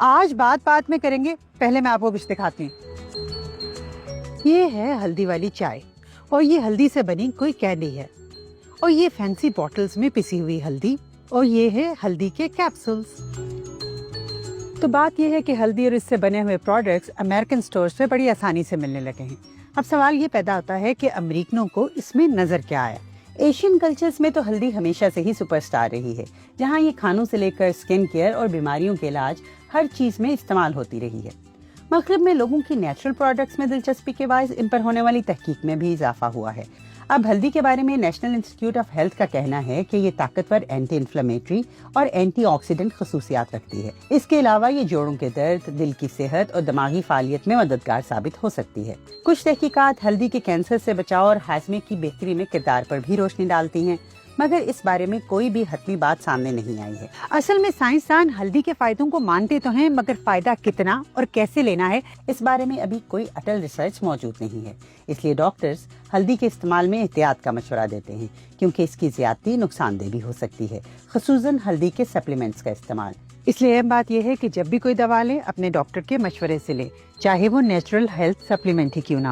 آج بات بات میں کریں گے، پہلے میں آپ کو کچھ دکھاتی ہوں۔ یہ ہے ہلدی والی چائے، اور یہ ہلدی سے بنی کوئی کینڈی ہے، اور یہ فینسی بوٹلز میں پسی ہوئی ہلدی، اور یہ ہے ہلدی کے کیپسولز۔ تو بات یہ ہے کہ ہلدی اور اس سے بنے ہوئے پروڈکٹس امریکن سٹورز پہ بڑی آسانی سے ملنے لگے ہیں۔ اب سوال یہ پیدا ہوتا ہے کہ امریکنوں کو اس میں نظر کیا آیا؟ ایشین کلچرز میں تو ہلدی ہمیشہ سے ہی سپر سٹار رہی ہے، جہاں یہ کھانوں سے لے کر سکن کیئر اور بیماریوں کے علاج ہر چیز میں استعمال ہوتی رہی ہے۔ مغرب میں لوگوں کی نیچرل پروڈکٹس میں دلچسپی کے باعث ان پر ہونے والی تحقیق میں بھی اضافہ ہوا ہے۔ اب ہلدی کے بارے میں نیشنل انسٹیٹیوٹ آف ہیلتھ کا کہنا ہے کہ یہ طاقتور اینٹی انفلیمیٹری اور اینٹی آکسیڈنٹ خصوصیات رکھتی ہے۔ اس کے علاوہ یہ جوڑوں کے درد، دل کی صحت اور دماغی فعالیت میں مددگار ثابت ہو سکتی ہے۔ کچھ تحقیقات ہلدی کے کینسر سے بچاؤ اور ہاضمے کی بہتری میں کردار پر بھی روشنی ڈالتی ہیں، مگر اس بارے میں کوئی بھی حتمی بات سامنے نہیں آئی ہے۔ اصل میں سائنسدان ہلدی کے فائدوں کو مانتے تو ہیں، مگر فائدہ کتنا اور کیسے لینا ہے اس بارے میں ابھی کوئی اٹل ریسرچ موجود نہیں ہے۔ اس لیے ڈاکٹرز ہلدی کے استعمال میں احتیاط کا مشورہ دیتے ہیں، کیونکہ اس کی زیادتی نقصان دہ بھی ہو سکتی ہے، خصوصاً ہلدی کے سپلیمنٹس کا استعمال۔ اس لیے اہم بات یہ ہے کہ جب بھی کوئی دوا لیں اپنے ڈاکٹر کے مشورے سے لیں، چاہے وہ نیچرل ہیلتھ سپلیمنٹ ہی کیوں نہ